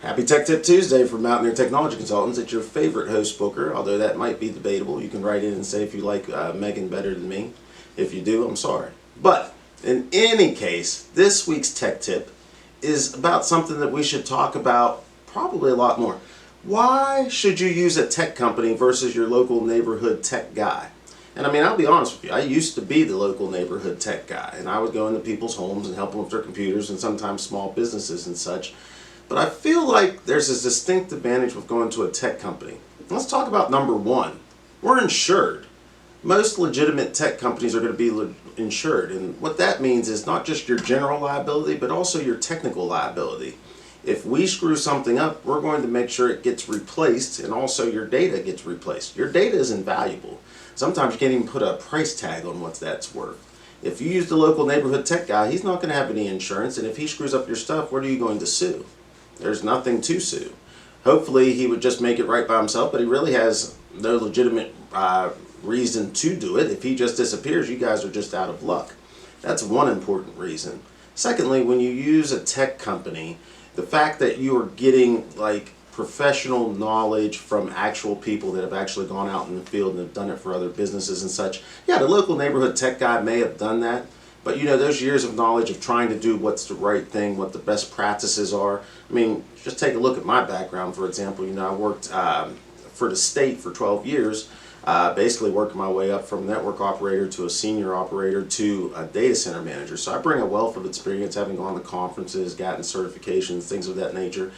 Happy Tech Tip Tuesday from Mountaineer Technology Consultants. It's your favorite host booker, although that might be debatable. You can write in and say if you like Megan better than me. If you do, I'm sorry. But in any case, this week's tech tip is about something that we should talk about probably a lot more. Why should you use a tech company versus your local neighborhood tech guy? And I mean, I'll be honest with you, I used to be the local neighborhood tech guy, and I would go into people's homes and help them with their computers and sometimes small businesses and such. But I feel like there's a distinct advantage with going to a tech company. Let's talk about number one. We're insured. Most legitimate tech companies are going to be insured, and what that means is not just your general liability, but also your technical liability. If we screw something up, we're going to make sure it gets replaced, and also your data gets replaced. Your data is invaluable. Sometimes you can't even put a price tag on what that's worth. If you use the local neighborhood tech guy, he's not going to have any insurance, and if he screws up your stuff, what are you going to sue? There's nothing to sue. Hopefully he would just make it right by himself, but he really has no legitimate reason to do it. If he just disappears, you guys are just out of luck. That's one important reason. Secondly, when you use a tech company, the fact that you are getting like professional knowledge from actual people that have actually gone out in the field and have done it for other businesses and such. Yeah, the local neighborhood tech guy may have done that, but you know, those years of knowledge of trying to do what's the right thing, what the best practices are. I mean, just take a look at my background, for example. You know, I worked for the state for 12 years, basically working my way up from network operator to a senior operator to a data center manager. So I bring a wealth of experience, having gone to conferences, gotten certifications, things of that nature.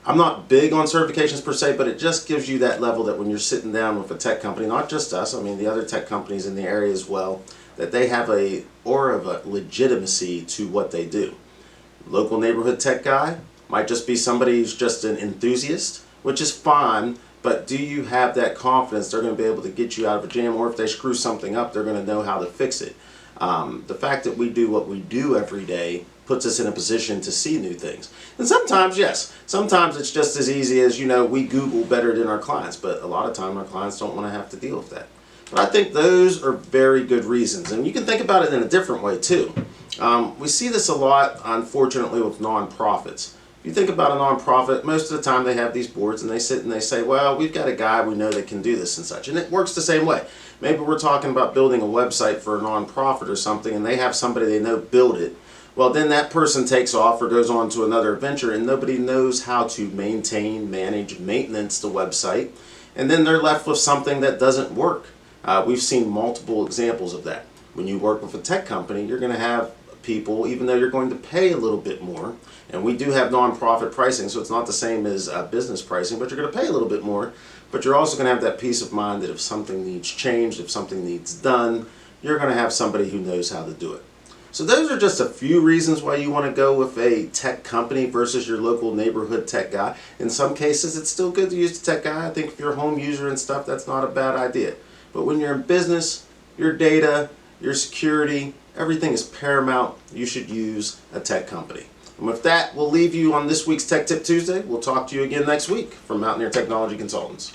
I'm not big on certifications per se, but it just gives you that level that when you're sitting down with a tech company, not just us, I mean the other tech companies in the area as well, that they have a aura of a legitimacy to what they do. Local neighborhood tech guy might just be somebody who's just an enthusiast, which is fine, but do you have that confidence they're going to be able to get you out of a jam, or if they screw something up, they're going to know how to fix it? The fact that we do what we do every day puts us in a position to see new things. And sometimes, yes, sometimes it's just as easy as, you know, we Google better than our clients, but a lot of time our clients don't want to have to deal with that. But I think those are very good reasons. And you can think about it in a different way too. We see this a lot, unfortunately, with nonprofits. If you think about a nonprofit, most of the time they have these boards and they sit and they say, well, we've got a guy we know that can do this and such. And it works the same way. Maybe we're talking about building a website for a nonprofit or something, and they have somebody they know build it. Well, then that person takes off or goes on to another adventure, and nobody knows how to maintain, manage, maintenance the website. And then they're left with something that doesn't work. We've seen multiple examples of that. When you work with a tech company, you're going to have people, even though you're going to pay a little bit more, and we do have nonprofit pricing, so it's not the same as business pricing, but you're going to pay a little bit more, but you're also going to have that peace of mind that if something needs changed, if something needs done, you're going to have somebody who knows how to do it. So those are just a few reasons why you want to go with a tech company versus your local neighborhood tech guy. In some cases, it's still good to use the tech guy. I think if you're a home user and stuff, that's not a bad idea. But when you're in business, your data, your security, everything is paramount. You should use a tech company. And with that, we'll leave you on this week's Tech Tip Tuesday. We'll talk to you again next week from Mountaineer Technology Consultants.